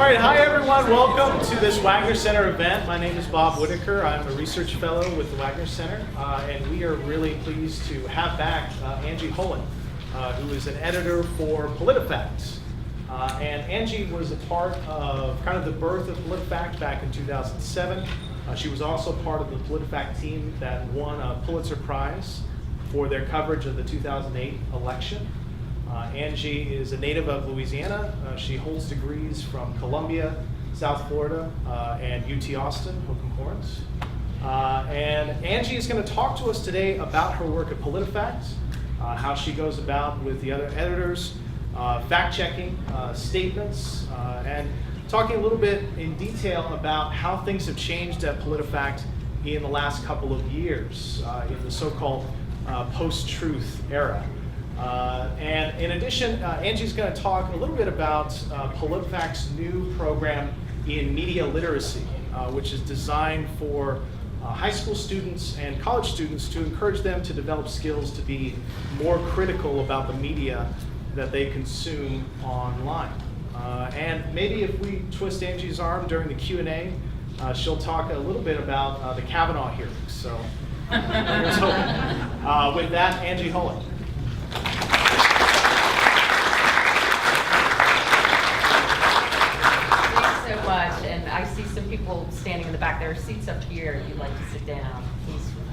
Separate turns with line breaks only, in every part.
right, hi everyone. Welcome to this Wagner Center event. My name is Bob Whitaker. I'm a research fellow with the Wagner Center, and we are really pleased to have back Angie Holan, who is an editor for Politifact. And Angie was a part of kind of the birth of Politifact back in 2007. She was also part of the Politifact team that won a Pulitzer Prize for their coverage of the 2008 election. Angie is a native of Louisiana. She holds degrees from Columbia, South Florida, and UT Austin, Hook'em Horns. And Angie is going to talk to us today about her work at Politifact, how she goes about with the other editors, fact-checking statements, and talking a little bit in detail about how things have changed at Politifact in the last couple of years, in the so-called post-truth era. And in addition, Angie's going to talk a little bit about Politifact's new program in media literacy, which is designed for high school students and college students to encourage them to develop skills to be more critical about the media that they consume online. And maybe if we twist Angie's arm during the Q&A, she'll talk a little bit about the Kavanaugh hearings. So here's hoping. With that, Angie Holan.
Thanks so much, and I see some people standing in the back. There are seats up here if you'd like to sit down.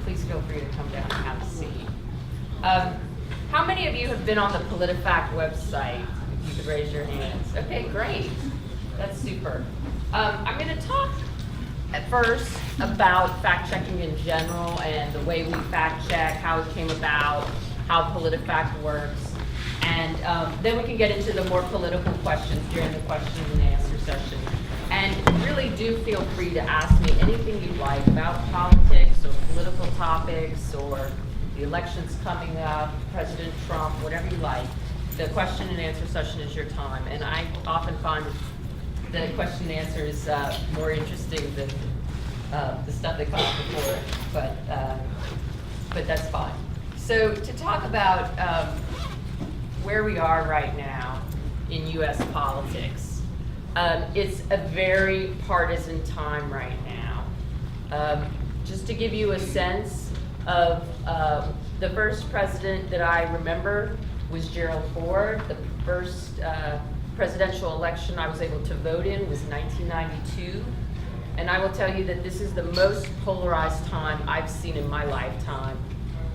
Please feel free to come down and have a seat. How many of you have been on the Politifact website? If you could raise your hands. Okay, great. That's super. I'm going to talk at first about fact-checking in general and the way we fact-check, how it came about, how Politifact works, and then we can get into the more political questions during the question and answer session. And really do feel free to ask me anything you'd like about politics or political topics or the elections coming up, President Trump, whatever you like. The question and answer session is your time, and I often find the question and answer is more interesting than the stuff that comes before it, but that's fine. So to talk about where we are right now in U.S. politics, it's a very partisan time right now. Just to give you a sense of the first president that I remember was Gerald Ford. The first presidential election I was able to vote in was 1992. And I will tell you that this is the most polarized time I've seen in my lifetime.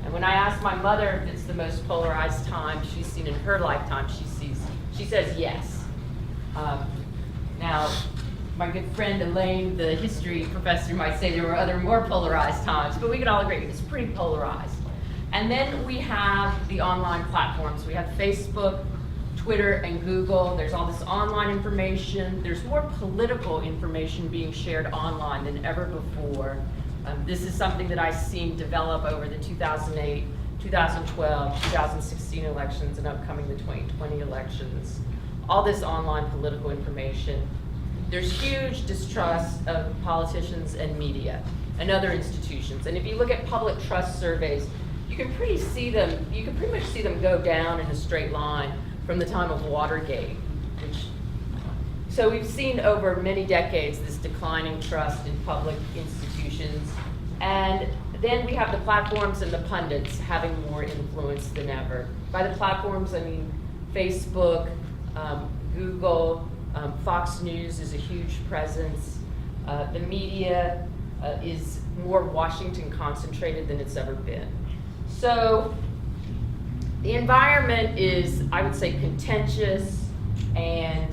And when I ask my mother if it's the most polarized time she's seen in her lifetime, she says yes. Now, my good friend Elaine, the history professor, might say there were other more polarized times, but we can all agree it's pretty polarized. And then we have the online platforms. We have Facebook, Twitter, and Google. There's all this online information. There's more political information being shared online than ever before. This is something that I've seen develop over the 2008, 2012, 2016 elections and upcoming the 2020 elections. All this online political information. There's huge distrust of politicians and media and other institutions. And if you look at public trust surveys, you can pretty much see them go down in a straight line from the time of Watergate. So we've seen over many decades this declining trust in public institutions. And then we have the platforms and the pundits having more influence than ever. By the platforms, I mean Facebook, Google, Fox News is a huge presence. The media is more Washington concentrated than it's ever been. So the environment is, I would say, contentious and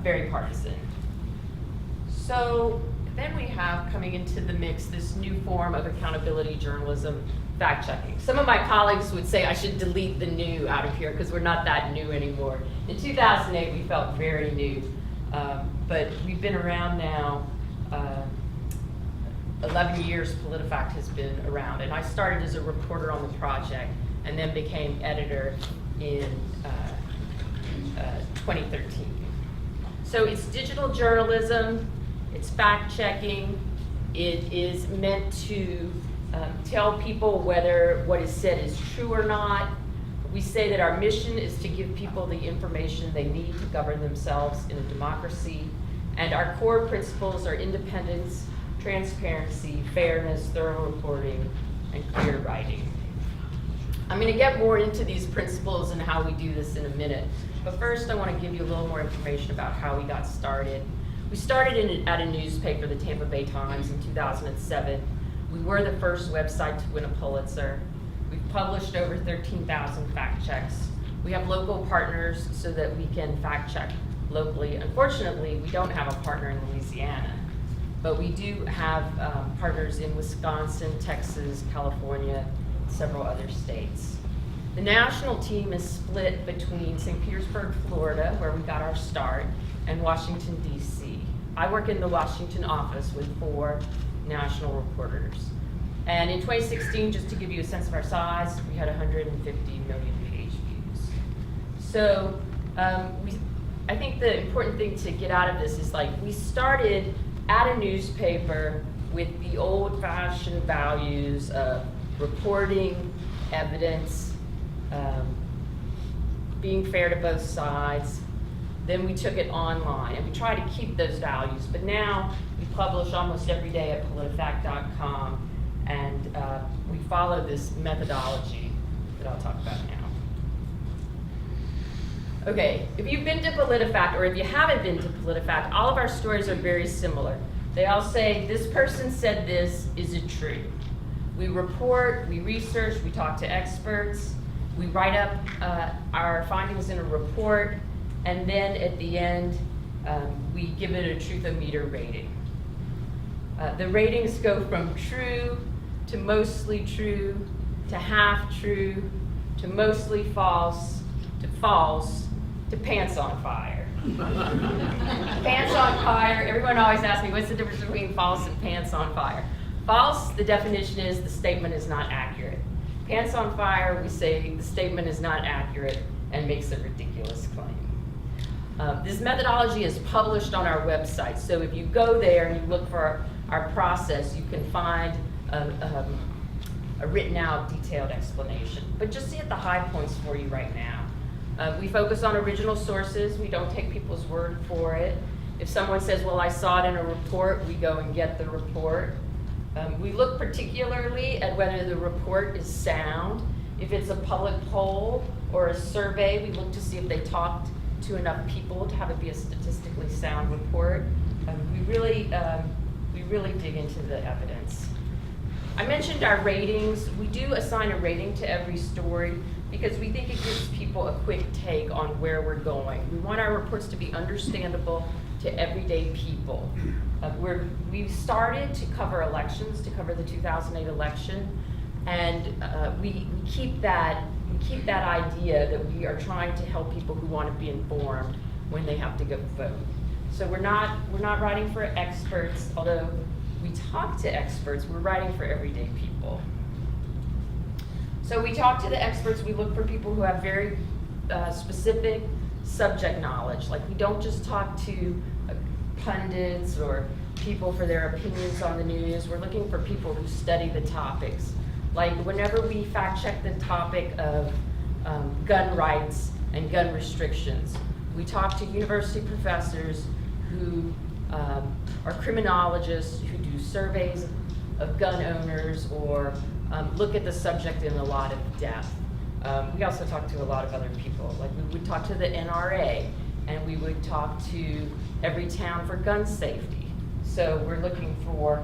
very partisan. So then we have coming into the mix this new form of accountability journalism, fact-checking. Some of my colleagues would say I should delete the new out of here because we're not that new anymore. In 2008, we felt very new, but we've been around now 11 years. Politifact has been around, and I started as a reporter on the project and then became editor in 2013. So it's digital journalism, it's fact-checking, it is meant to tell people whether what is said is true or not. We say that our mission is to give people the information they need to govern themselves in a democracy, And our core principles are independence, transparency, fairness, thorough reporting, and clear writing. I'm going to get more into these principles and how we do this in a minute. But first, I want to give you a little more information about how we got started. We started at a newspaper, the Tampa Bay Times, in 2007. We were the first website to win a Pulitzer. We've published over 13,000 fact checks. We have local partners so that we can fact check locally. Unfortunately, we don't have a partner in Louisiana, but we do have partners in Wisconsin, Texas, California, several other states. The national team is split between St. Petersburg, Florida, where we got our start, and Washington, D.C. I work in the Washington office with 4 national reporters. And in 2016, just to give you a sense of our size, we had 150 million page views. So I think the important thing to get out of this is, like, we started at a newspaper with the old-fashioned values of reporting, evidence, being fair to both sides. Then we took it online, and we try to keep those values. But now we publish almost every day at Politifact.com, and we follow this methodology that I'll talk about now. Okay, if you've been to Politifact, or if you haven't been to Politifact, all of our stories are very similar. They all say, this person said this, is it true? We report, we research, we talk to experts, we write up our findings in a report, and then at the end, we give it a truth-o-meter rating. The ratings go from true to mostly true to half true to mostly false to pants on fire. Pants on fire, everyone always asks me, what's the difference between false and pants on fire? False, the definition is the statement is not accurate. Pants on fire, we say the statement is not accurate and makes a ridiculous claim. This methodology is published on our website, so if you go there and you look for our process, you can find a written out, detailed explanation. But just to hit the high points for you right now. We focus on original sources. We don't take people's word for it. If someone says, well, I saw it in a report, we go and get the report. We look particularly at whether the report is sound. If it's a public poll or a survey, we look to see if they talked to enough people to have it be a statistically sound report. We really dig into the evidence. I mentioned our ratings. We do assign a rating to every story because we think it gives people a quick take on where we're going. We want our reports to be understandable to everyday people. We've started to cover elections, to cover the 2008 election, and we keep that idea that we are trying to help people who want to be informed when they have to go vote. So we're not writing for experts, although we talk to experts, we're writing for everyday people. So we talk to the experts, we look for people who have very specific subject knowledge. Like, we don't just talk to pundits or people for their opinions on the news. We're looking for people who study the topics. Like, whenever we fact check the topic of gun rights and gun restrictions, we talk to university professors who are criminologists who do surveys of gun owners or look at the subject in a lot of depth. We also talk to a lot of other people. Like, we would talk to the NRA, and we would talk to every town for gun safety. So we're looking for,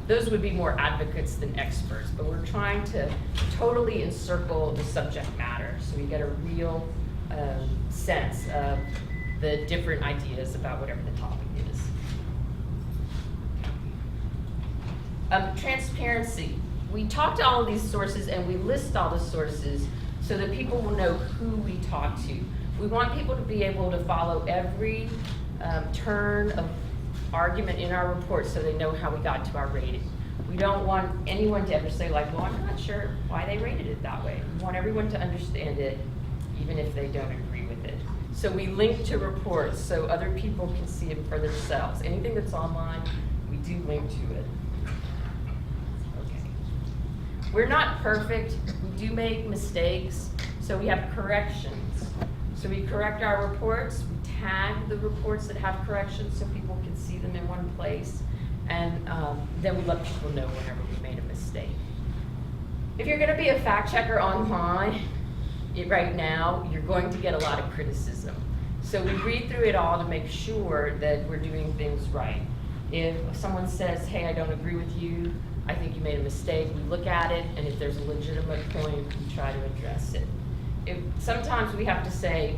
those would be more advocates than experts, but we're trying to totally encircle the subject matter so we get a real sense of the different ideas about whatever the topic is. Transparency. We talk to all of these sources and we list all the sources so that people will know who we talk to. We want people to be able to follow every turn of argument in our report so they know how we got to our rating. We don't want anyone to ever say, like, well, I'm not sure why they rated it that way. We want everyone to understand it, even if they don't agree with it. So we link to reports so other people can see it for themselves. Anything that's online, we do link to it. Okay. We're not perfect. We do make mistakes, so we have corrections. So we correct our reports, we tag the reports that have corrections so people can see them in one place. And then we let people know whenever we made a mistake. If you're gonna be a fact checker online, right now, you're going to get a lot of criticism. So we read through it all to make sure that we're doing things right. If someone says, hey, I don't agree with you, I think you made a mistake, we look at it, and if there's a legitimate point, we try to address it. Sometimes we have to say,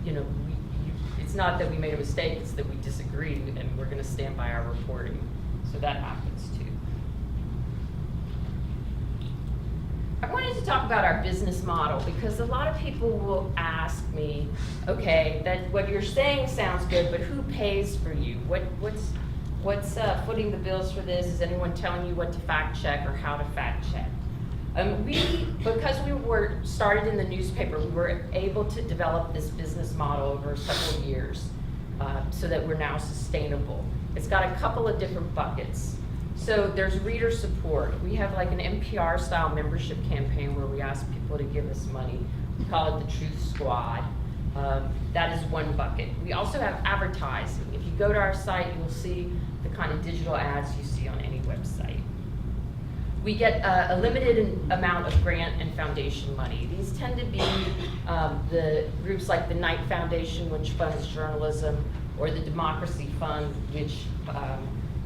you know, it's not that we made a mistake, it's that we disagree, and we're gonna stand by our reporting. So that happens too. I wanted to talk about our business model because a lot of people will ask me, okay, that what you're saying sounds good, but who pays for you? What's footing the bills for this? Is anyone telling you what to fact check or how to fact check? Because we were started in the newspaper, we were able to develop this business model over several years so that we're now sustainable. It's got a couple of different buckets. So there's reader support. We have like an NPR style membership campaign where we ask people to give us money. We call it the Truth Squad. That is one bucket. We also have advertising. If you go to our site, you'll see the kind of digital ads you see on any website. We get a limited amount of grant and foundation money. These tend to be the groups like the Knight Foundation, which funds journalism, or the Democracy Fund, which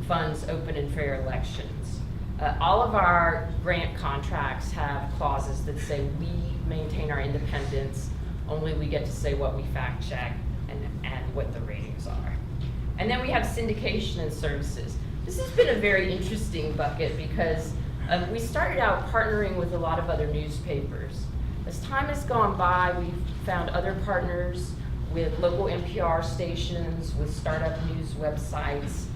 funds open and fair elections. All of our grant contracts have clauses that say we maintain our independence, only we get to say what we fact check and what the ratings are. And then we have syndication and services. This has been a very interesting bucket because we started out partnering with a lot of other newspapers. As time has gone by, we've found other partners with local NPR stations, with startup news websites,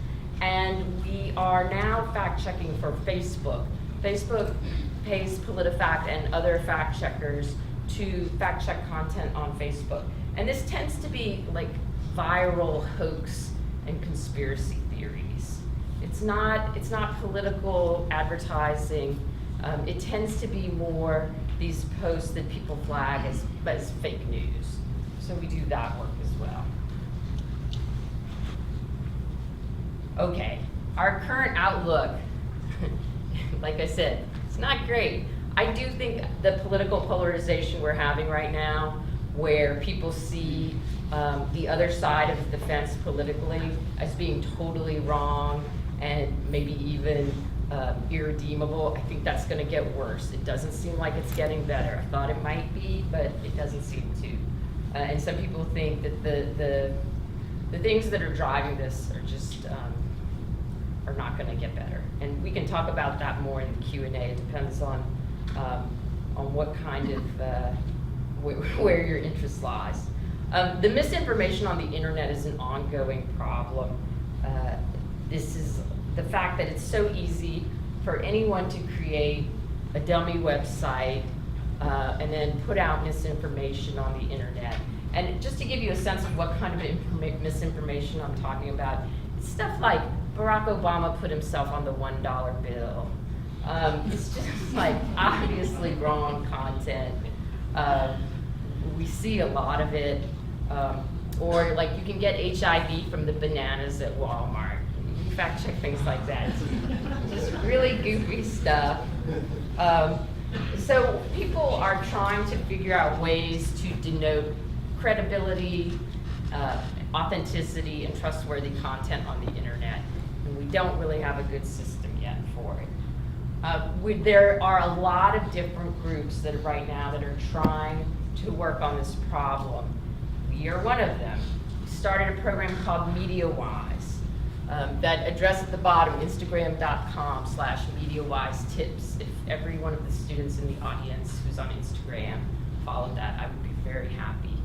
and we are now fact checking for Facebook. Facebook pays Politifact and other fact checkers to fact check content on Facebook. And this tends to be like viral hoax and conspiracy theories. It's not political advertising. It tends to be more these posts that people flag as fake news. So we do that work as well. Okay, our current outlook, like I said, it's not great. I do think the political polarization we're having right now, where people see the other side of the fence politically as being totally wrong and maybe even irredeemable, I think that's gonna get worse. It doesn't seem like it's getting better. I thought it might be, but it doesn't seem to. And some people think that the things that are driving this are just are not gonna get better. And we can talk about that more in the Q&A. It depends on what kind of, where your interest lies. The misinformation on the internet is an ongoing problem. This is the fact that it's so easy for anyone to create a dummy website and then put out misinformation on the internet. And just to give you a sense of what kind of misinformation I'm talking about, it's stuff like Barack Obama put himself on the $1 bill. It's just like obviously wrong content. We see a lot of it. Or like you can get HIV from the bananas at Walmart. You fact check things like that. Just really goofy stuff. So people are trying to figure out ways to denote credibility, authenticity, and trustworthy content on the internet. And we don't really have a good system yet for it. There are a lot of different groups that right now that are trying to work on this problem. We are one of them. We started a program called MediaWise that address at the bottom, Instagram.com/MediaWise tips. If every one of the students in the audience who's on Instagram followed that, I would be very happy.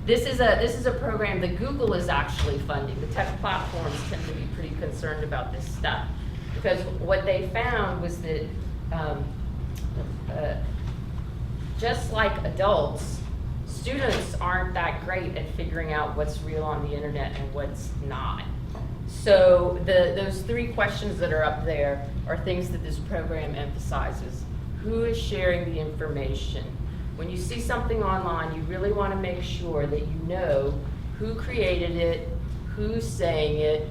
This is a program that Google is actually funding. The tech platforms tend to be pretty concerned about this stuff because what they found was that just like adults, students aren't that great at figuring out what's real on the internet and what's not. So those 3 questions that are up there are things that this program emphasizes. Who is sharing the information? When you see something online, you really want to make sure that you know who created it, who's saying it,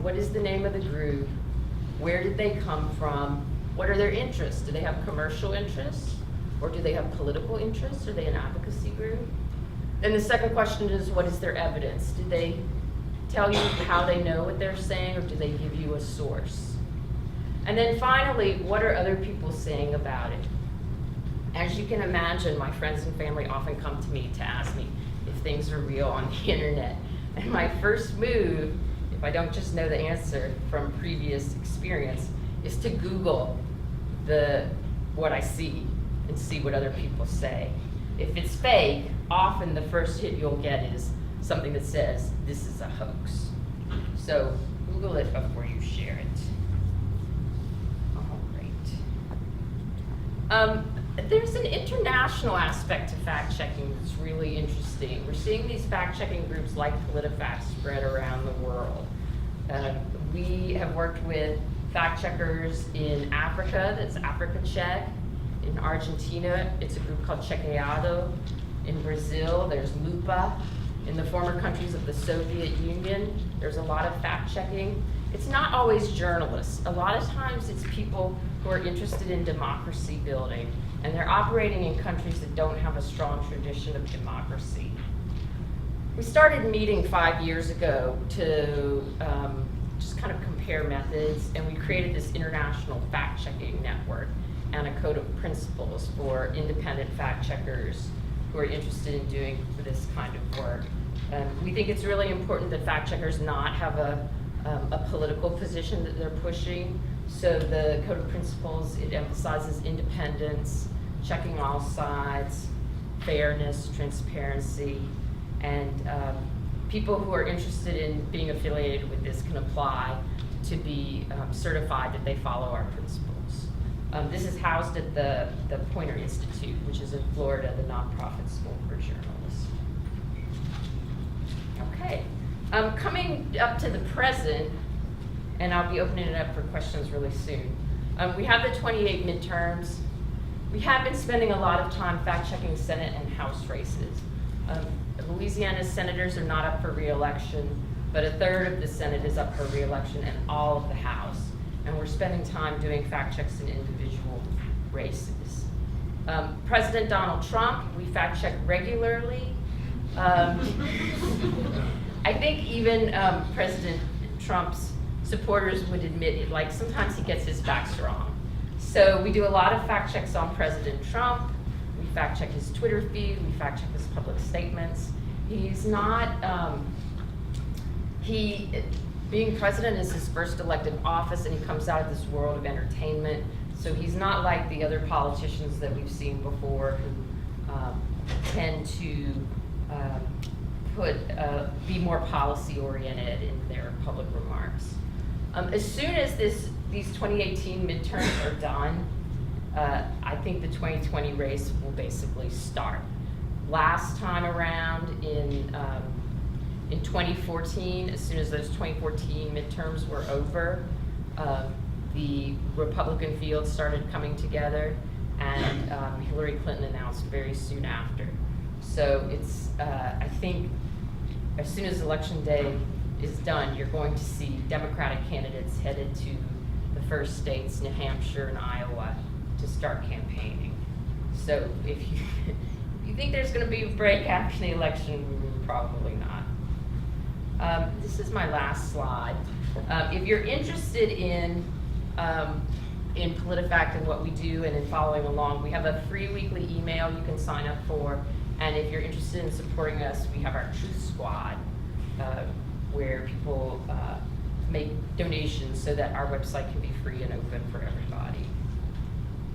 what is the name of the group, where did they come from, what are their interests? Do they have commercial interests? Or do they have political interests? Are they an advocacy group? Then the second question is, what is their evidence? Did they tell you how they know what they're saying, or do they give you a source? And then finally, what are other people saying about it? As you can imagine, my friends and family often come to me to ask me if things are real on the internet. And my first move, if I don't just know the answer from previous experience, is to Google what I see and see what other people say. If it's fake, often the first hit you'll get is something that says, this is a hoax. So Google it before you share it. All right. There's an international aspect to fact-checking that's really interesting. We're seeing these fact-checking groups like Politifact spread around the world. We have worked with FactCheckers in Africa, that's FactCheck. In Argentina, it's a group called Chequeado. In Brazil, there's Lupa. In the former countries of the Soviet Union, there's a lot of fact-checking. It's not always journalists. A lot of times it's people who are interested in democracy building, and they're operating in countries that don't have a strong tradition of democracy. We started meeting 5 years ago to just kind of compare methods, and we created this international fact-checking network and a code of principles for independent fact-checkers who are interested in doing this kind of work. We think it's really important that fact-checkers not have a political position that they're pushing. So the code of principles, it emphasizes independence, checking all sides, fairness, transparency, and people who are interested in being affiliated with this can apply to be certified that they follow our principles. This is housed at the Poynter Institute, which is in Florida, the nonprofit school for journalists. Okay, coming up to the present, and I'll be opening it up for questions really soon. We have the 28 midterms. We have been spending a lot of time fact-checking Senate and House races. Louisiana's senators are not up for re-election, but a third of the Senate is up for re-election and all of the House. And we're spending time doing fact checks in individual races. President Donald Trump, we fact check regularly. I think even President Trump's supporters would admit it, like sometimes he gets his facts wrong. So we do a lot of fact checks on President Trump. We fact check his Twitter feed, we fact check his public statements. He's not, being president is his first elected office, and he comes out of this world of entertainment. So he's not like the other politicians that we've seen before who tend to be more policy oriented in their public remarks. As soon as these 2018 midterms are done, I think the 2020 race will basically start. Last time around in 2014, as soon as those 2014 midterms were over, the Republican field started coming together, and Hillary Clinton announced very soon after. So it's, I think, as soon as Election Day is done, you're going to see Democratic candidates headed to the first states, New Hampshire and Iowa, to start campaigning. So if you think there's going to be a break after the election, probably not. This is my last slide. If you're interested in Politifact and what we do and in following along, we have a free weekly email you can sign up for. And if you're interested in supporting us, we have our Truth Squad, where people make donations so that our website can be free and open for everybody.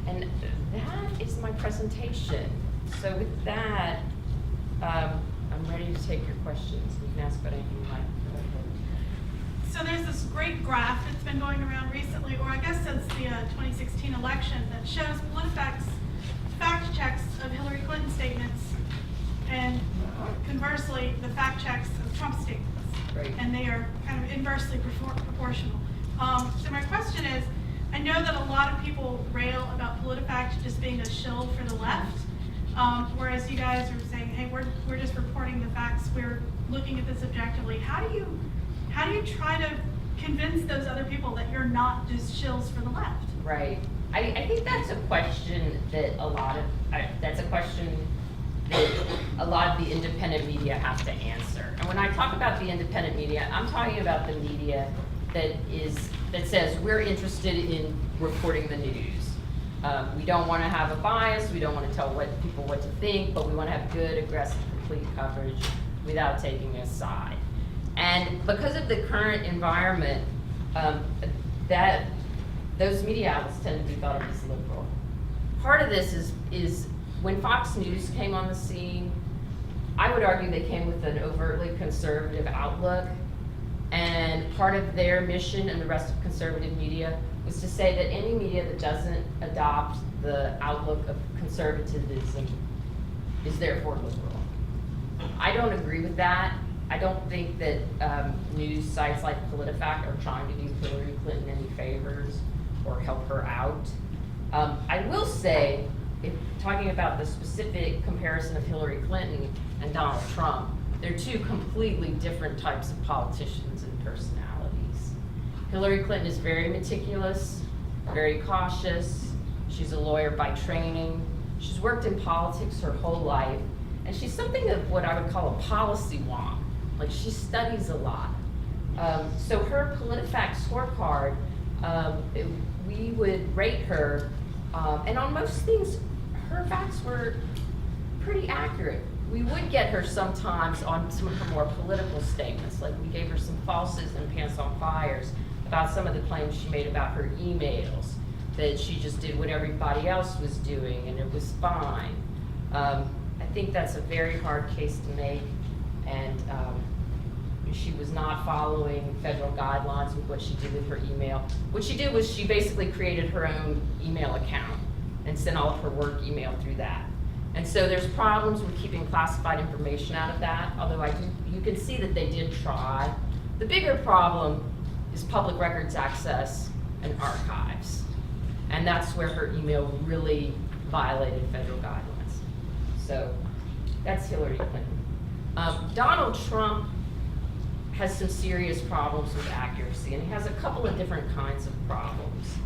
And that is my presentation. So with that, I'm ready to take your questions. You can ask about anything you like. Go ahead.
So there's this great graph that's been going around recently, or I guess since the 2016 election, that shows Politifact's fact checks of Hillary Clinton statements and conversely the fact checks of Trump statements.
Right.
And they are kind of inversely proportional. So my question is, I know that a lot of people rail about Politifact just being a shill for the left. Whereas you guys are saying, hey, we're just reporting the facts, we're looking at this objectively. How do you try to convince those other people that you're not just shills for the left?
Right. I think that's a question that a lot of the independent media have to answer. And when I talk about the independent media, I'm talking about the media that says we're interested in reporting the news. We don't want to have a bias. We don't want to tell people what to think, but we want to have good, aggressive, complete coverage without taking a side. And because of the current environment, those media outlets tend to be thought of as liberal. Part of this is when Fox News came on the scene, I would argue they came with an overtly conservative outlook. And part of their mission and the rest of conservative media was to say that any media that doesn't adopt the outlook of conservatism is therefore liberal. I don't agree with that. I don't think that news sites like Politifact are trying to do Hillary Clinton any favors or help her out. I will say, if talking about the specific comparison of Hillary Clinton and Donald Trump, they're two completely different types of politicians and personalities. Hillary Clinton is very meticulous, very cautious. She's a lawyer by training. She's worked in politics her whole life, and she's something of what I would call a policy wonk. Like, she studies a lot. So her Politifact scorecard, we would rate her, and on most things, her facts were pretty accurate. We would get her sometimes on some of her more political statements, like we gave her some falses and pants on fires about some of the claims she made about her emails, that she just did what everybody else was doing and it was fine. I think that's a very hard case to make, and she was not following federal guidelines with what she did with her email. What she did was she basically created her own email account and sent all of her work email through that. And so there's problems with keeping classified information out of that, although you can see that they did try. The bigger problem is public records access and archives. And that's where her email really violated federal guidelines. So that's Hillary Clinton. Donald Trump has some serious problems with accuracy, and he has a couple of different kinds of problems.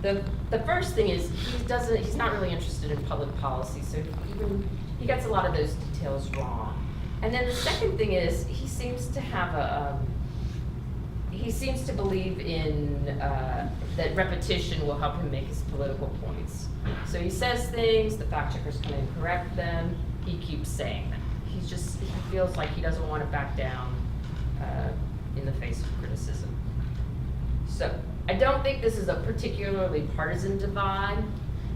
The first thing is he's not really interested in public policy, so he gets a lot of those details wrong. And then the second thing is he seems to believe in that repetition will help him make his political points. So he says things, the fact checkers come in and correct them, he keeps saying them. He feels like he doesn't want to back down in the face of criticism. So I don't think this is a particularly partisan divide,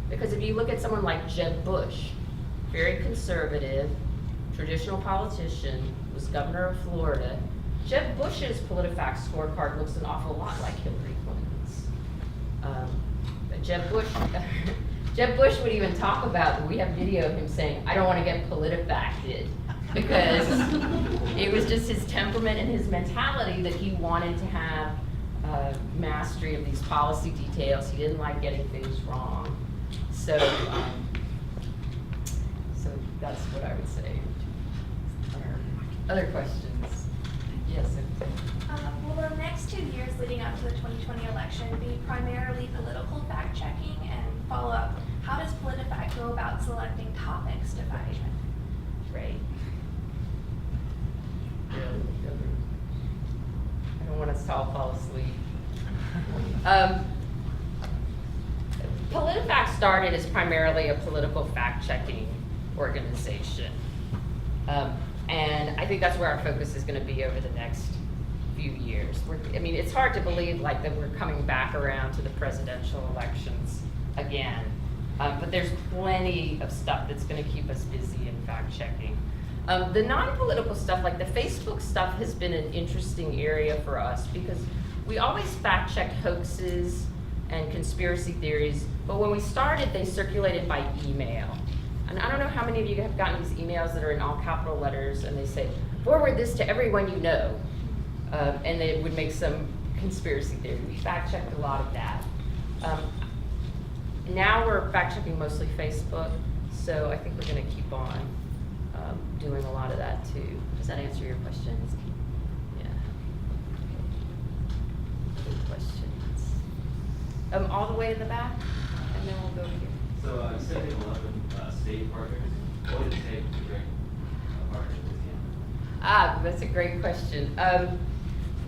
because if you look at someone like Jeb Bush, very conservative, traditional politician, was governor of Florida. Jeb Bush's Politifact scorecard looks an awful lot like Hillary Clinton's. Jeb Bush would even talk about, we have video of him saying, I don't want to get Politifacted, because it was just his temperament and his mentality that he wanted to have mastery of these policy details. He didn't like getting things wrong. So that's what I would say. Other questions? Yes.
Will the next 2 years leading up to the 2020 election be primarily political fact-checking, and follow-up, how does Politifact go about selecting topics to fact-check?
Right. I don't want us to all fall asleep. Politifact started as primarily a political fact-checking organization. And I think that's where our focus is going to be over the next few years. It's hard to believe that we're coming back around to the presidential elections again. But there's plenty of stuff that's going to keep us busy in fact-checking. The non-political stuff, like the Facebook stuff, has been an interesting area for us, because we always fact-checked hoaxes and conspiracy theories, but when we started, they circulated by email. And I don't know how many of you have gotten these emails that are in all capital letters, and they say, forward this to everyone you know, and they would make some conspiracy theory. We fact-checked a lot of that. Now we're fact-checking mostly Facebook, So I think we're going to keep on doing a lot of that too. Does that answer your questions? Yeah. Good questions. All the way in the back, and then we'll go here.
So you said 11 state partners. What would it take to bring a partner to Louisiana?
That's a great question.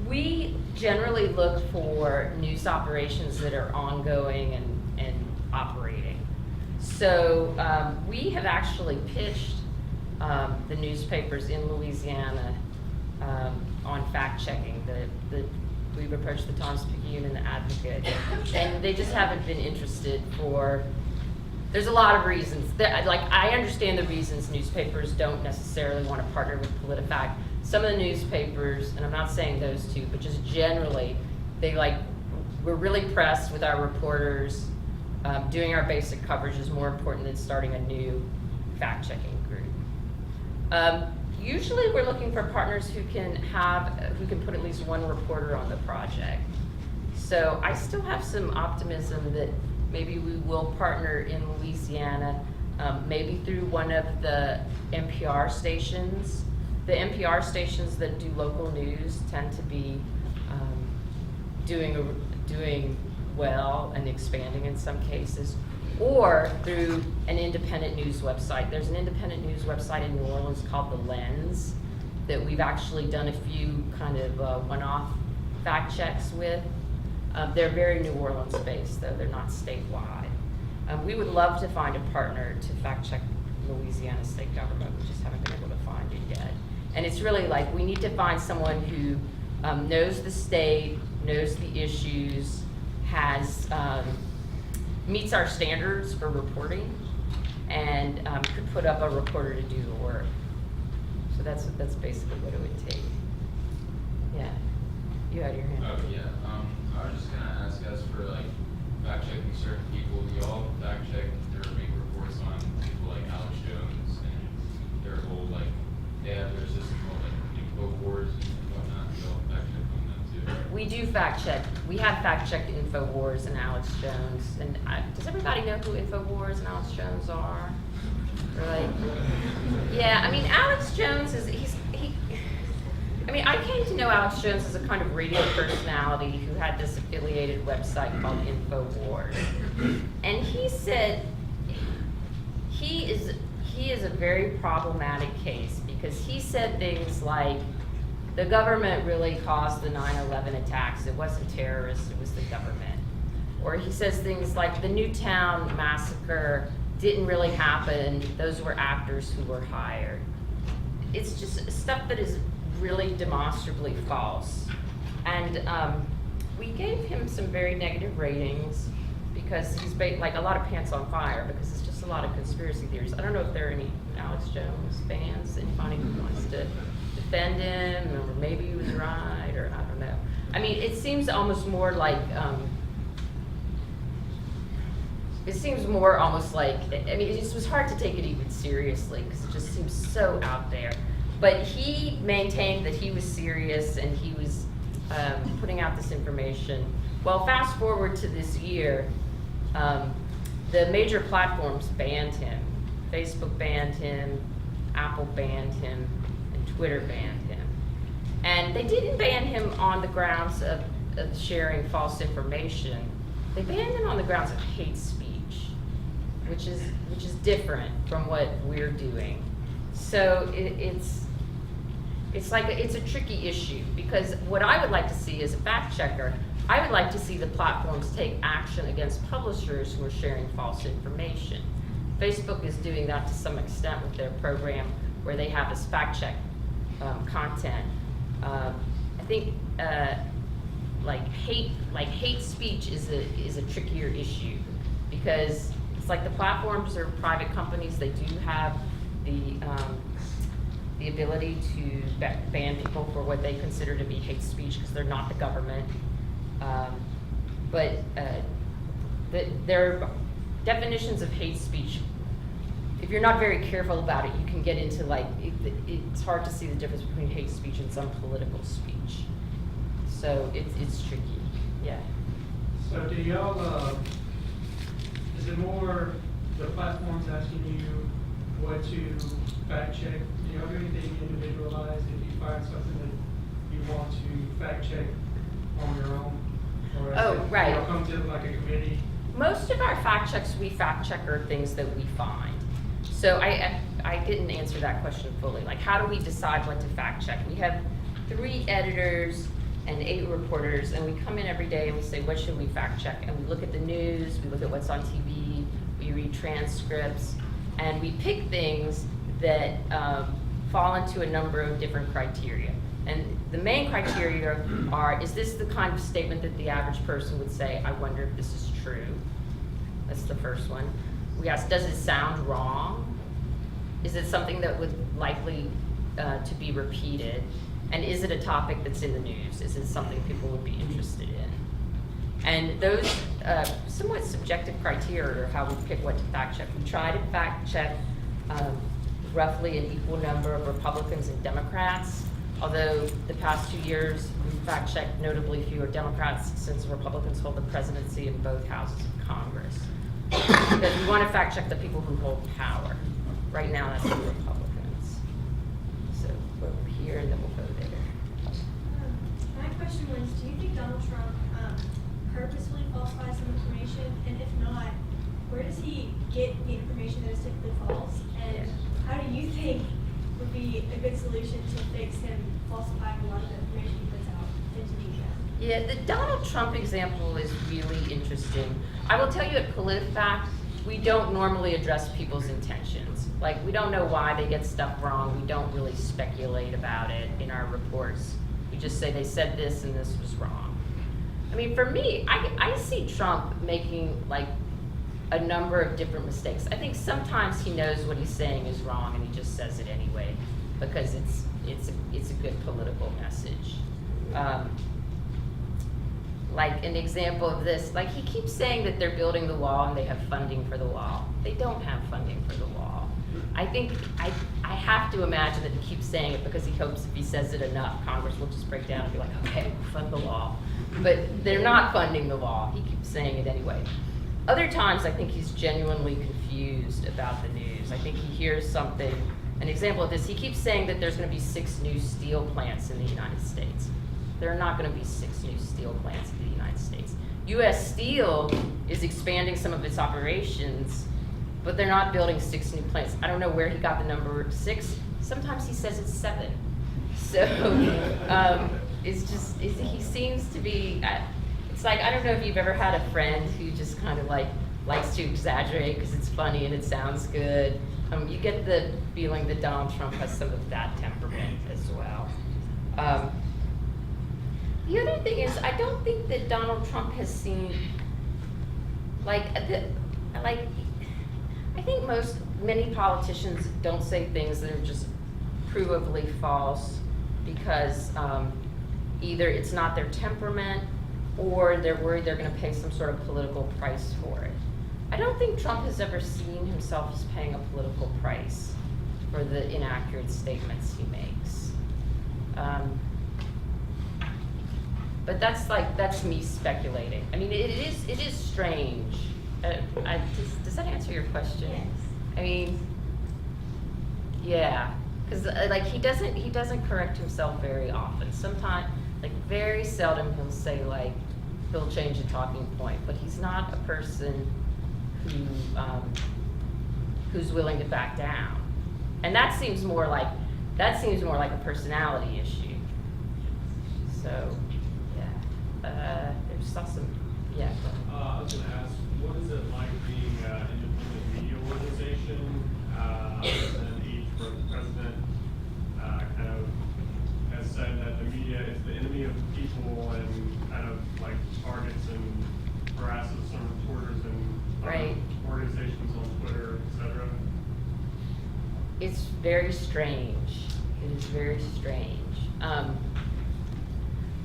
We generally look for news operations that are ongoing and operating. So we have actually pitched the newspapers in Louisiana on fact checking. We've approached the Times-Picayune and the Advocate, and they just haven't been interested for. There's a lot of reasons. I understand the reasons newspapers don't necessarily want to partner with Politifact. Some of the newspapers, and I'm not saying those two, but just generally, we're really pressed with our reporters. Doing our basic coverage is more important than starting a new fact-checking group. Usually we're looking for partners who can put at least one reporter on the project. So I still have some optimism that maybe we will partner in Louisiana, maybe through one of the NPR stations. The NPR stations that do local news tend to be doing well and expanding in some cases, or through an independent news website. There's an independent news website in New Orleans called The Lens that we've actually done a few kind of one-off fact checks with. They're very New Orleans based though, they're not statewide. We would love to find a partner to fact check Louisiana state government. We just haven't been able to find it yet. And it's really like we need to find someone who knows the state, knows the issues, meets our standards for reporting, and could put up a reporter to do the work. So that's basically what it would take. Yeah, you had your hand up.
Oh yeah, I was just gonna ask us for fact checking certain people. Do y'all fact check or make reports on people like Alex Jones and their whole they have their system called InfoWars and whatnot? Do y'all fact check on them too?
We do fact check. We have fact checked InfoWars and Alex Jones. And does everybody know who InfoWars and Alex Jones are? Yeah, I mean, Alex Jones I came to know Alex Jones as a kind of radio personality who had this affiliated website called InfoWars. And he said he is a very problematic case because he said things like, the government really caused the 9/11 attacks. It wasn't terrorists, it was the government. Or he says things like, the Newtown massacre didn't really happen. Those were actors who were hired. It's just stuff that is really demonstrably false. And we gave him some very negative ratings because he's a lot of pants on fire because it's just a lot of conspiracy theories. I don't know if there are any Alex Jones fans, anybody who wants to defend him, or maybe he was right, or I don't know. I mean, it seems almost more like, it was hard to take it even seriously because it just seems so out there. But he maintained that he was serious and he was putting out this information. Well, fast forward to this year, the major platforms banned him. Facebook banned him, Apple banned him, and Twitter banned him. And they didn't ban him on the grounds of sharing false information. They banned him on the grounds of hate speech, which is different from what we're doing. So it's a tricky issue because what I would like to see as a fact checker, I would like to see the platforms take action against publishers who are sharing false information. Facebook is doing that to some extent with their program where they have us fact check content. I think hate speech is a trickier issue because it's like the platforms are private companies. They do have the ability to ban people for what they consider to be hate speech because they're not the government. But their definitions of hate speech, if you're not very careful about it, you can get into it's hard to see the difference between hate speech and some political speech. So it's tricky, yeah.
So do y'all, is it more the platform's asking you what to fact check, do y'all do anything individualized if you find something that you want to fact check on your own? Or
Oh,
if
right.
y'all come to like a committee?
Most of our fact checks, we fact check are things that we find. So I didn't answer that question fully. Like, how do we decide what to fact check? We have 3 editors and 8 reporters, and we come in every day and we say, what should we fact check? And we look at the news, we look at what's on TV, we read transcripts, and we pick things that fall into a number of different criteria. And the main criteria are, is this the kind of statement that the average person would say, I wonder if this is true? That's the first one. We ask, does it sound wrong? Is it something that would likely to be repeated? And is it a topic that's in the news? Is it something people would be interested in? And those somewhat subjective criteria are how we pick what to fact check. We try to fact check roughly an equal number of Republicans and Democrats, although the past 2 years we've fact checked notably fewer Democrats since Republicans hold the presidency in both houses of Congress. Because we want to fact check the people who hold power. Right now that's the Republicans. So we're over here and then we'll go there.
My question was, do you think Donald Trump purposefully falsifies some information? And if not, where does he get the information that is typically false? And how do you think would be a good solution to fix him falsifying a lot of the information he puts out into media?
Yeah, the Donald Trump example is really interesting. I will tell you at Politifact, we don't normally address people's intentions. Like, we don't know why they get stuff wrong. We don't really speculate about it in our reports. We just say they said this and this was wrong. I mean, for me, I see Trump making like a number of different mistakes. I think sometimes he knows what he's saying is wrong and he just says it anyway because it's a good political message. Like an example of this, like he keeps saying that they're building the wall and they have funding for the wall. They don't have funding for the wall. I think I have to imagine that he keeps saying it because he hopes if he says it enough, Congress will just break down and be like, okay, we'll fund the wall. But they're not funding the wall. He keeps saying it anyway. Other times, I think he's genuinely confused about the news. I think he hears something. An example of this, he keeps saying that there's going to be 6 new steel plants in the United States. There are not going to be 6 new steel plants in the United States. U.S. Steel is expanding some of its operations, but they're not building 6 new plants. I don't know where he got the number 6. Sometimes he says it's 7. So he seems to be, it's like, I don't know if you've ever had a friend who just kind of like likes to exaggerate because it's funny and it sounds good. You get the feeling that Donald Trump has some of that temperament as well. The other thing is, I don't think that Donald Trump has seen, I think many politicians don't say things that are just provably false because either it's not their temperament or they're worried they're going to pay some sort of political price for it. I don't think Trump has ever seen himself as paying a political price for the inaccurate statements he makes. But that's me speculating. I mean, it is strange. Does that answer your question?
Yes.
I mean, yeah, because like he doesn't correct himself very often. Sometimes, like very seldom, he'll change a talking point. But he's not a person who's willing to back down, and that seems more like a personality issue. So. There's some, yeah.
I was going to ask, what is it like being an independent media organization? And each president kind of has said that the media is the enemy of the people and kind of like targets and harasses some reporters and
Right.
Organizations on Twitter, etc.
It's very strange. It is very strange.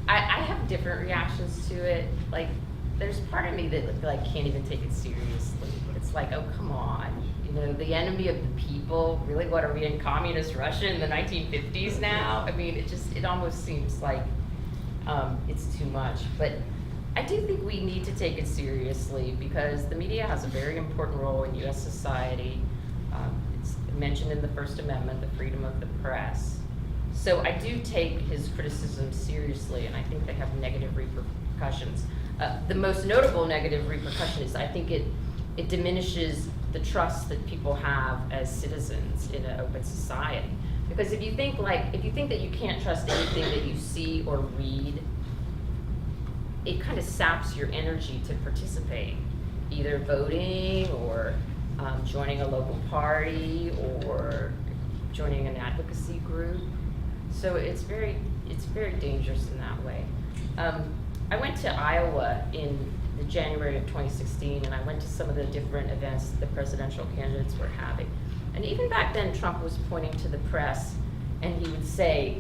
I have different reactions to it. Like, there's part of me that like can't even take it seriously. It's like, oh, come on. You know, the enemy of the people. Really, what are we in communist Russia in the 1950s now? I mean, it almost seems like it's too much. But I do think we need to take it seriously because the media has a very important role in U.S. society. It's mentioned in the First Amendment, the freedom of the press. So I do take his criticism seriously, and I think they have negative repercussions. The most notable negative repercussion is I think it diminishes the trust that people have as citizens in an open society. Because if you think that you can't trust anything that you see or read, it kind of saps your energy to participate, either voting or joining a local party or joining an advocacy group. So it's very dangerous in that way. I went to Iowa in the January of 2016, and I went to some of the different events the presidential candidates were having. And even back then, Trump was pointing to the press, and he would say,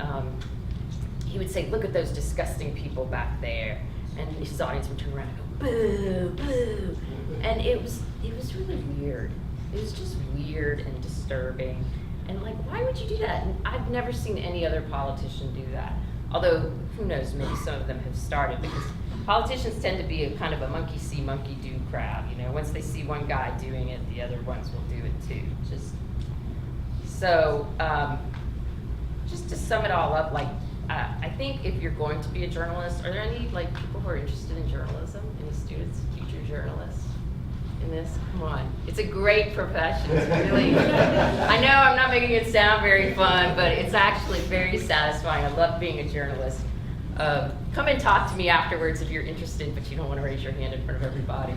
look at those disgusting people back there. And his audience would turn around and go, boo, boo. And it was really weird. It was just weird and disturbing. And like, why would you do that? And I've never seen any other politician do that. Although, who knows, maybe some of them have started, because politicians tend to be a kind of a monkey see, monkey do crowd. You know, once they see one guy doing it, the other ones will do it too. Just to sum it all up, like, I think if you're going to be a journalist, are there any like people who are interested in journalism? Any students, future journalists in this? Come on, it's a great profession. It's really, I know I'm not making it sound very fun, but it's actually very satisfying. I love being a journalist. Come and talk to me afterwards if you're interested, but you don't want to raise your hand in front of everybody.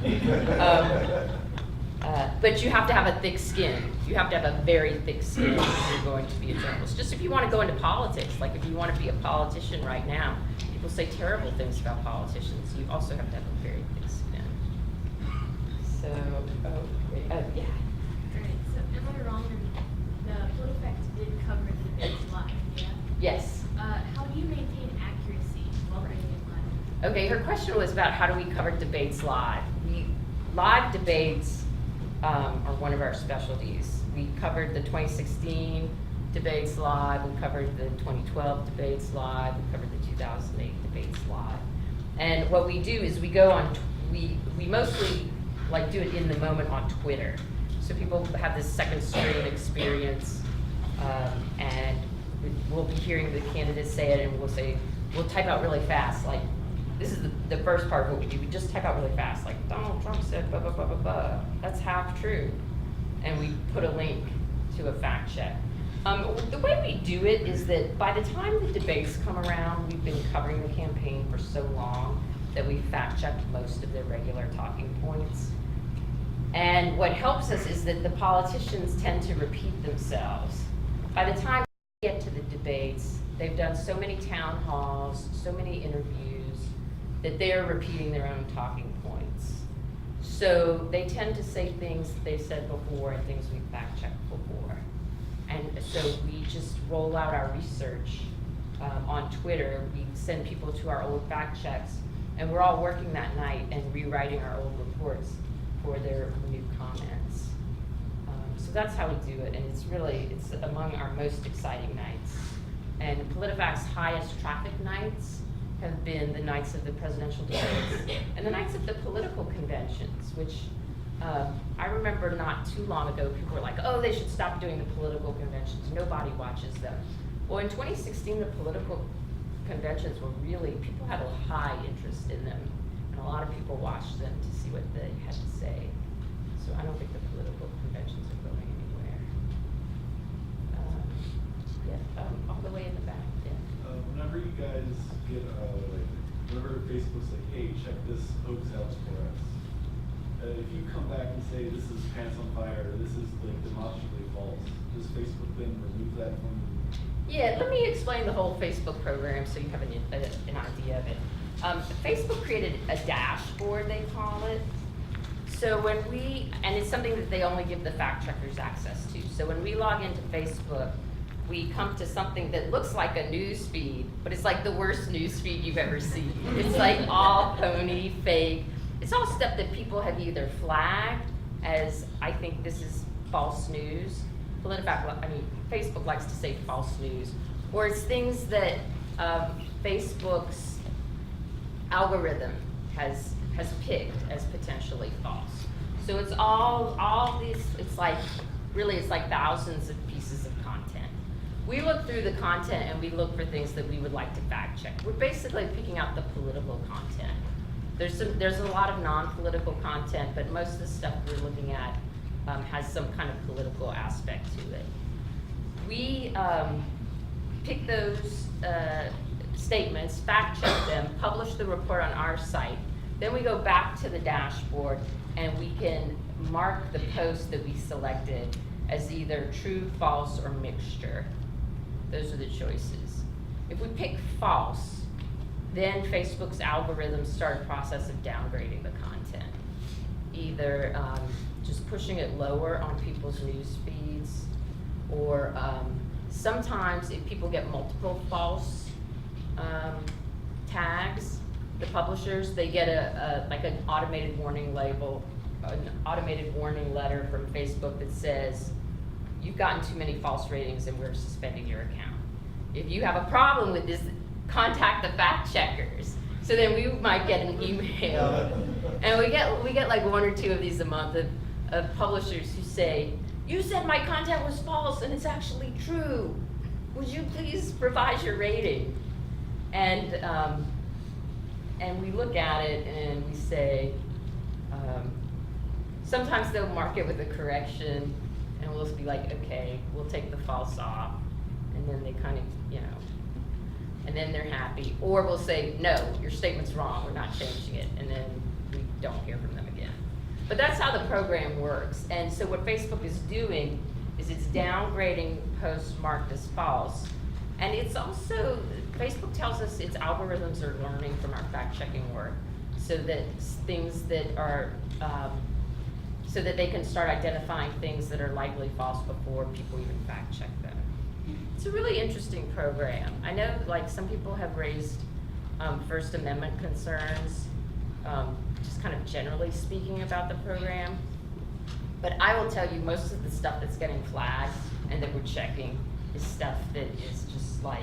But you have to have a thick skin. You have to have a very thick skin if you're going to be a journalist. Just if you want to go into politics, like if you want to be a politician right now, people say terrible things about politicians. You also have to have a very thick skin. So, yeah.
Alright, so am I wrong in the Politifact did cover the debates live, yeah?
Yes.
How do you maintain accuracy while doing it live?
Okay, her question was about how do we cover debates live. Live debates are one of our specialties. We covered the 2016 debates live, we covered the 2012 debates live, we covered the 2008 debates live. And what we do is we go on, we mostly like do it in the moment on Twitter. So people have this second screen experience, and we'll be hearing the candidates say it, and we'll type out really fast, like, this is the first part of what we do. We just type out really fast, like, Donald Trump said blah, blah, blah, blah, blah. That's half true. And we put a link to a fact check. The way we do it is that by the time the debates come around, we've been covering the campaign for so long that we fact checked most of their regular talking points. And what helps us is that the politicians tend to repeat themselves. By the time we get to the debates, they've done so many town halls, so many interviews, that they're repeating their own talking points. So they tend to say things that they've said before and things we've fact-checked before. And so we just roll out our research on Twitter. We send people to our old fact checks, and we're all working that night and rewriting our old reports for their new comments. So that's how we do it, and it's among our most exciting nights. And Politifact's highest traffic nights have been the nights of the presidential debates and the nights of the political conventions, which I remember not too long ago, people were like, oh, they should stop doing the political conventions. Nobody watches them. Well, in 2016, the political conventions were really, people had a high interest in them, and a lot of people watched them to see what they had to say. So I don't think the political conventions are going anywhere. All the way in the back, yeah.
Whenever you guys get, whenever Facebook's like, hey, check this hoax out for us, if you come back and say this is pants on fire, or this is like demonstrably false, does Facebook then remove that from?
Yeah, let me explain the whole Facebook program so you have an idea of it. Facebook created a dashboard, they call it. So when and it's something that they only give the fact checkers access to. So when we log into Facebook, we come to something that looks like a news feed, but it's like the worst news feed you've ever seen. It's like all phony, fake. It's all stuff that people have either flagged as, I think this is false news. Facebook likes to say false news. Or it's things that Facebook's algorithm has picked as potentially false. So it's all these, it's like thousands of pieces of content. We look through the content and we look for things that we would like to fact check. We're basically picking out the political content. There's a lot of non-political content, but most of the stuff we're looking at has some kind of political aspect to it. We pick those statements, fact check them, publish the report on our site. Then we go back to the dashboard and we can mark the post that we selected as either true, false, or mixture. Those are the choices. If we pick false, then Facebook's algorithms start a process of downgrading the content. Either just pushing it lower on people's news feeds, or sometimes if people get multiple false tags, the publishers, they get like an automated warning label, an automated warning letter from Facebook that says, you've gotten too many false ratings and we're suspending your account. If you have a problem with this, contact the FactCheckers. So then we might get an email, and we get like 1 or 2 of these a month of publishers who say, you said my content was false and it's actually true. Would you please revise your rating? And we look at it and we say, sometimes they'll mark it with a correction, and we'll just be like, okay, we'll take the false off, and then they kind of, and then they're happy. Or we'll say, no, your statement's wrong, we're not changing it, and then we don't hear from them again. But that's how the program works. And so what Facebook is doing is it's downgrading posts marked as false. And it's also, Facebook tells us its algorithms are learning from our fact-checking work, so that things that are, so that they can start identifying things that are likely false before people even fact-check them. It's a really interesting program. I know like some people have raised First Amendment concerns, just kind of generally speaking about the program. But I will tell you, most of the stuff that's getting flagged and that we're checking is stuff that is just like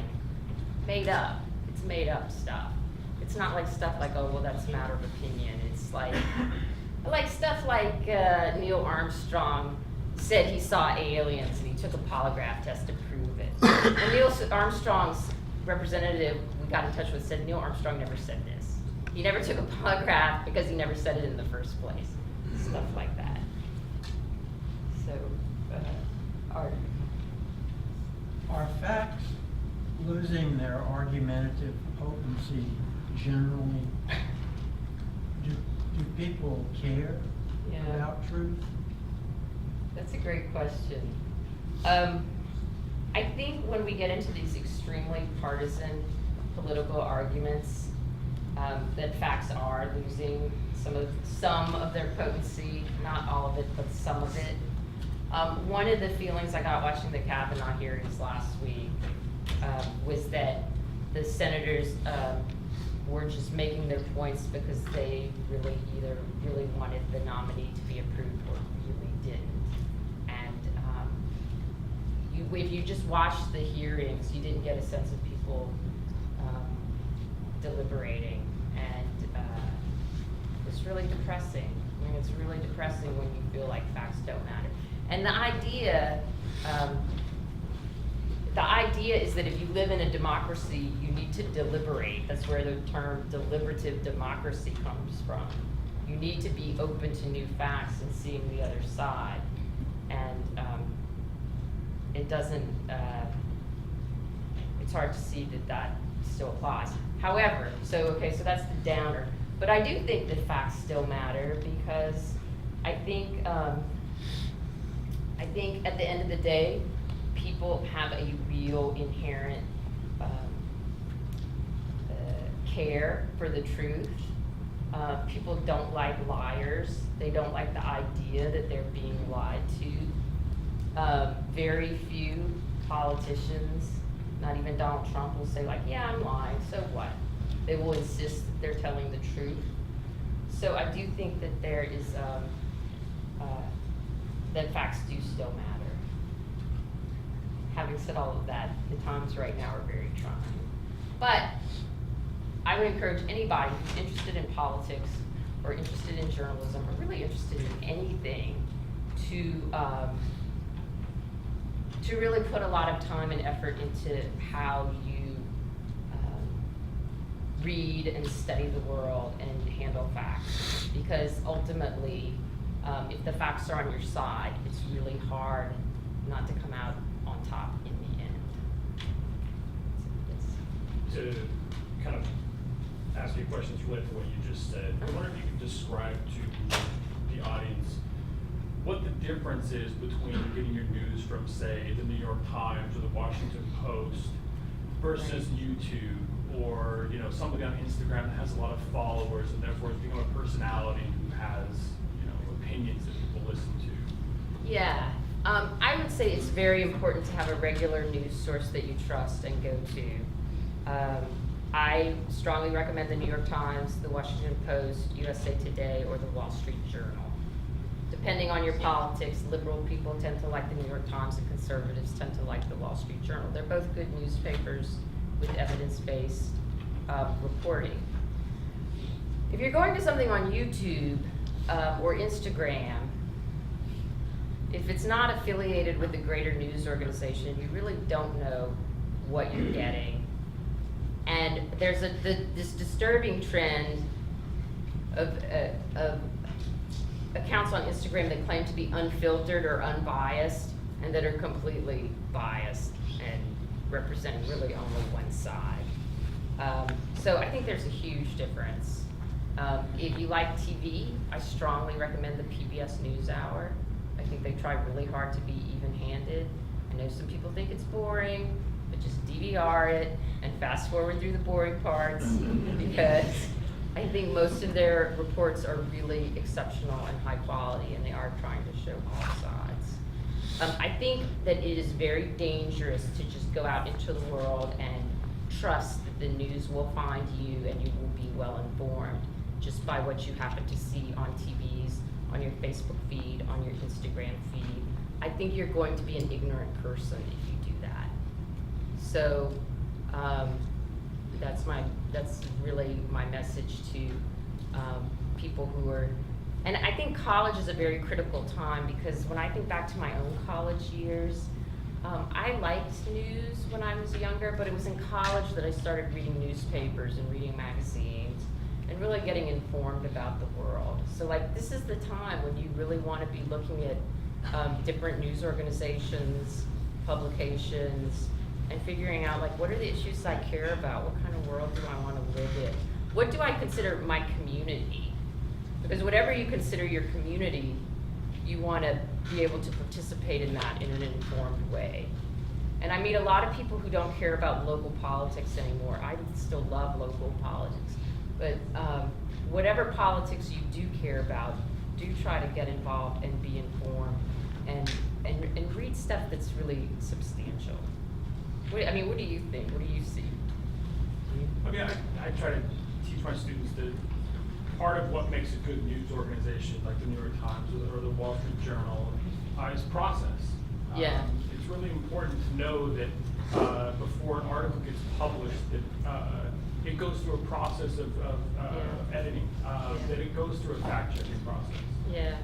made up. It's made up stuff. It's not like stuff like, oh, well, that's a matter of opinion. It's like stuff like Neil Armstrong said he saw aliens and he took a polygraph test to prove it. And Neil Armstrong's representative we got in touch with said Neil Armstrong never said this. He never took a polygraph because he never said it in the first place. Stuff like that. So, Art.
Are facts losing their argumentative potency generally? Do people care about truth?
That's a great question. I think when we get into these extremely partisan political arguments, that facts are losing some of their potency, not all of it, but some of it. One of the feelings I got watching the Kavanaugh hearings last week was that the senators were just making their points because they either really wanted the nominee to be approved or really didn't. And if you just watched the hearings, you didn't get a sense of people deliberating, and it's really depressing. I mean, it's really depressing when you feel like facts don't matter. And the idea is that if you live in a democracy, you need to deliberate. That's where the term deliberative democracy comes from. You need to be open to new facts and seeing the other side. And it doesn't, it's hard to see that still applies. However, so that's the downer. But I do think that facts still matter, because I think at the end of the day, people have a real inherent care for the truth. People don't like liars. They don't like the idea that they're being lied to. Very few politicians, not even Donald Trump, will say like, yeah, I'm lying, so what? They will insist that they're telling the truth. So I do think that there is, that facts do still matter. Having said all of that, the times right now are very trying. But I would encourage anybody who's interested in politics or interested in journalism or really interested in anything to really put a lot of time and effort into how you read and study the world and handle facts. Because ultimately, if the facts are on your side, it's really hard not to come out on top in the end.
To kind of ask you questions related to what you just said, I wonder if you could describe to the audience what the difference is between getting your news from, say, the New York Times or the Washington Post versus YouTube, or somebody on Instagram that has a lot of followers and therefore has become a personality who has opinions that people listen to.
Yeah, I would say it's very important to have a regular news source that you trust and go to. I strongly recommend the New York Times, the Washington Post, USA Today, or the Wall Street Journal. Depending on your politics, liberal people tend to like the New York Times and conservatives tend to like the Wall Street Journal. They're both good newspapers with evidence-based reporting. If you're going to something on YouTube or Instagram, if it's not affiliated with a greater news organization, you really don't know what you're getting. And there's this disturbing trend of accounts on Instagram that claim to be unfiltered or unbiased and that are completely biased and representing really only one side. So I think there's a huge difference. If you like TV, I strongly recommend the PBS NewsHour. I think they try really hard to be even-handed. I know some people think it's boring, but just DVR it and fast forward through the boring parts because I think most of their reports are really exceptional and high quality, and they are trying to show all sides. I think that it is very dangerous to just go out into the world and trust that the news will find you and you will be well informed just by what you happen to see on TVs, on your Facebook feed, on your Instagram feed. I think you're going to be an ignorant person if you do that. So that's really my message to people who are, and I think college is a very critical time because when I think back to my own college years, I liked news when I was younger, but it was in college that I started reading newspapers and reading magazines and really getting informed about the world. So this is the time when you really want to be looking at different news organizations, publications, and figuring out what are the issues I care about? What kind of world do I want to live in? What do I consider my community? Because whatever you consider your community, you want to be able to participate in that in an informed way. And I meet a lot of people who don't care about local politics anymore. I still love local politics. But whatever politics you do care about, do try to get involved and be informed and read stuff that's really substantial. What do you think? What do you see?
I mean, I try to teach my students that part of what makes a good news organization, like the New York Times or the Wall Street Journal, is process.
Yeah.
It's really important to know that before an article gets published, that it goes through a process of editing, that it goes through a fact-checking process.
Yeah.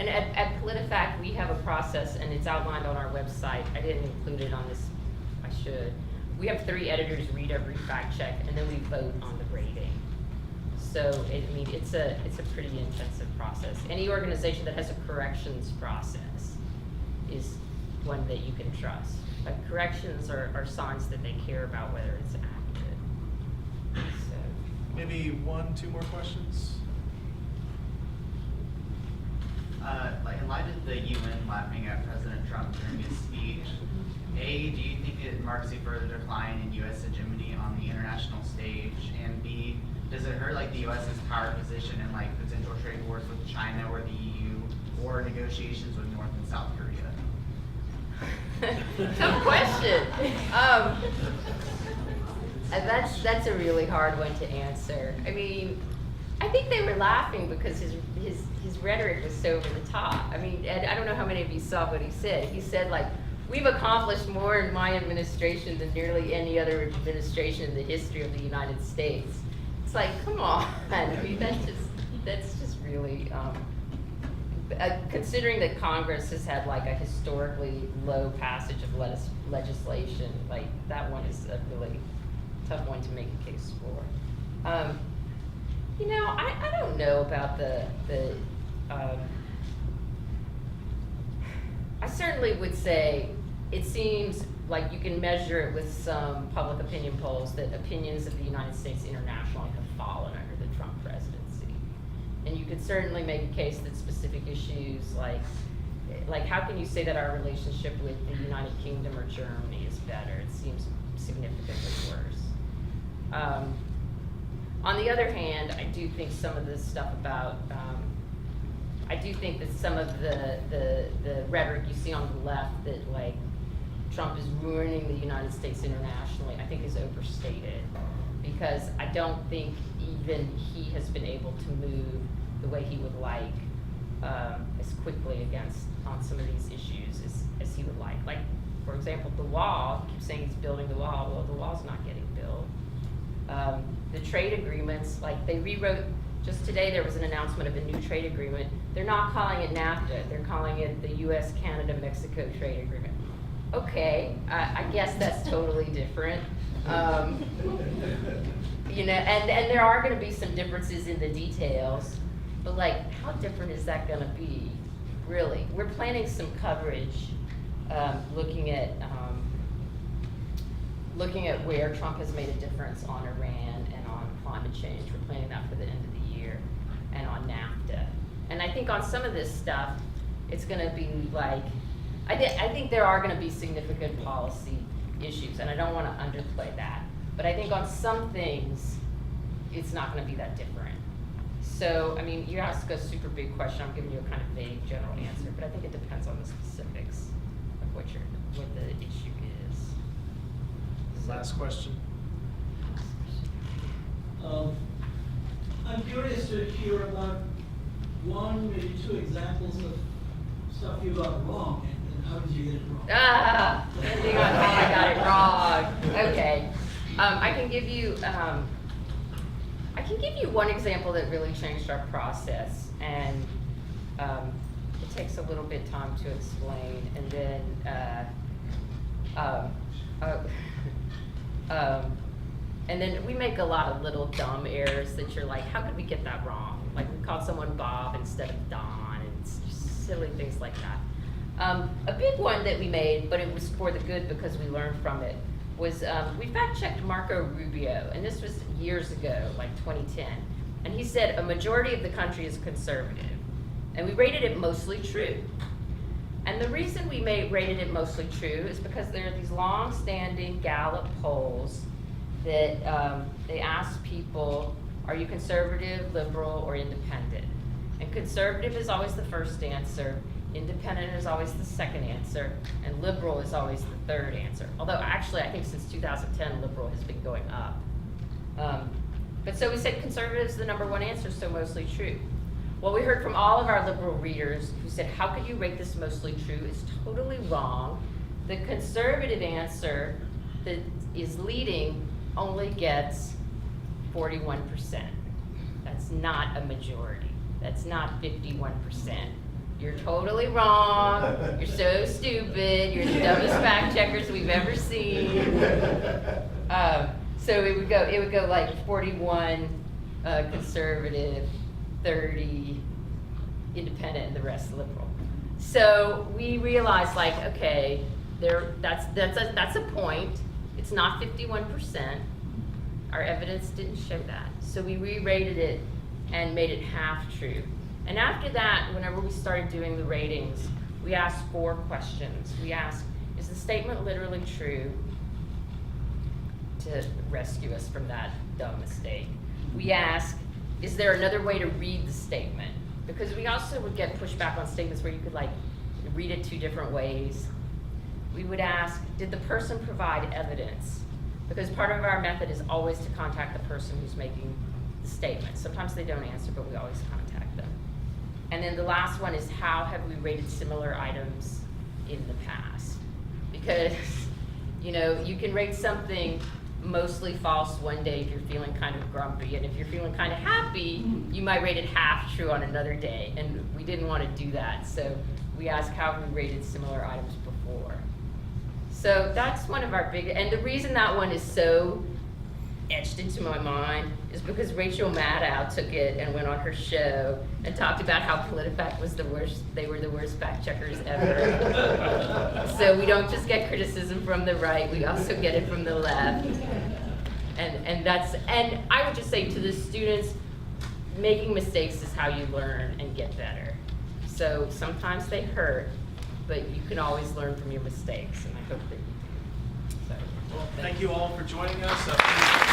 And at Politifact, we have a process, and it's outlined on our website. I didn't include it on this. I should. We have 3 editors read every fact check, and then we vote on the rating. So, it's a pretty intensive process. Any organization that has a corrections process is one that you can trust. Corrections are signs that they care about whether it's accurate. So.
Maybe 1, 2 more questions?
In light of the UN laughing at President Trump during his speech, A, do you think it marks a further decline in U.S. hegemony on the international stage? And B, does it hurt the U.S.'s power position in potential trade wars with China or the EU, or negotiations with North and South Korea?
Tough question. That's a really hard one to answer. I think they were laughing because his rhetoric was so over the top. And I don't know how many of you saw what he said. He said we've accomplished more in my administration than nearly any other administration in the history of the United States. It's like, come on, I mean, that's just really, considering that Congress has had like a historically low passage of legislation, like that one is a really tough one to make a case for. You know, I don't know about I certainly would say it seems like you can measure it with some public opinion polls that opinions of the United States internationally have fallen under the Trump presidency. And you could certainly make a case that specific issues like how can you say that our relationship with the United Kingdom or Germany is better? It seems significantly worse. On the other hand, I do think some of this stuff about, I do think that some of the rhetoric you see on the left that like Trump is ruining the United States internationally, I think is overstated. Because I don't think even he has been able to move the way he would like as quickly on some of these issues as he would like. Like, for example, the wall, I keep saying he's building the wall, well, the wall's not getting built. The trade agreements, like they rewrote, just today there was an announcement of a new trade agreement. They're not calling it NAFTA, they're calling it the US, Canada, Mexico trade agreement. Okay, I guess that's totally different. You know, and there are gonna be some differences in the details, but like, how different is that gonna be, really? We're planning some coverage, looking at where Trump has made a difference on Iran and on climate change. We're planning that for the end of the year, and on NAFTA. And I think on some of this stuff, it's gonna be like, I think there are gonna be significant policy issues, and I don't wanna underplay that. But I think on some things, it's not gonna be that different. So, I mean, you ask a super big question, I'm giving you a kind of vague general answer, but I think it depends on the specifics of what the issue is.
Last question.
I'm curious to hear about one, maybe two examples of stuff you got wrong, and how did you get it wrong?
Depending on how I got it wrong. Okay. I can give you one example that really changed our process, and it takes a little bit of time to explain, and then we make a lot of little dumb errors that you're like, how could we get that wrong? Like we called someone Bob instead of Don, and it's just silly things like that. A big one that we made, but it was for the good because we learned from it, was we fact-checked Marco Rubio, and this was years ago, like 2010. And he said a majority of the country is conservative, and we rated it mostly true. And the reason we rated it mostly true is because there are these long-standing Gallup polls that they ask people, are you conservative, liberal, or independent? And conservative is always the first answer, independent is always the second answer, and liberal is always the third answer. Although actually, I think since 2010, liberal has been going up. But so we said conservative is the number one answer, so mostly true. Well, we heard from all of our liberal readers who said, how could you rate this mostly true? It's totally wrong. The conservative answer that is leading only gets 41%. That's not a majority. That's not 51%. You're totally wrong. You're so stupid. You're the dumbest fact checkers we've ever seen. So it would go like 41 conservative, 30 independent, and the rest liberal. So we realized, like, okay, that's a point. It's not 51%. Our evidence didn't show that. So we re-rated it and made it half true. And after that, whenever we started doing the ratings, we asked 4 questions. We asked, is the statement literally true? To rescue us from that dumb mistake. We asked, is there another way to read the statement? Because we also would get pushback on statements where you could like read it 2 different ways. We would ask, did the person provide evidence? Because part of our method is always to contact the person who's making the statement. Sometimes they don't answer, but we always contact them. And then the last one is, how have we rated similar items in the past? because, you know, you can rate something mostly false one day if you're feeling kind of grumpy, and if you're feeling kind of happy, you might rate it half true on another day, and we didn't want to do that, so we asked how we rated similar items before. So that's one of our big, and the reason that one is so etched into my mind is because Rachel Maddow took it and went on her show and talked about how Politifact was the worst, they were the worst fact checkers ever. So we don't just get criticism from the right, we also get it from the left. And I would just say to the students, making mistakes is how you learn and get better. So sometimes they hurt, but you can always learn from your mistakes, and I hope that you do. So,
Well, thank you all for joining us.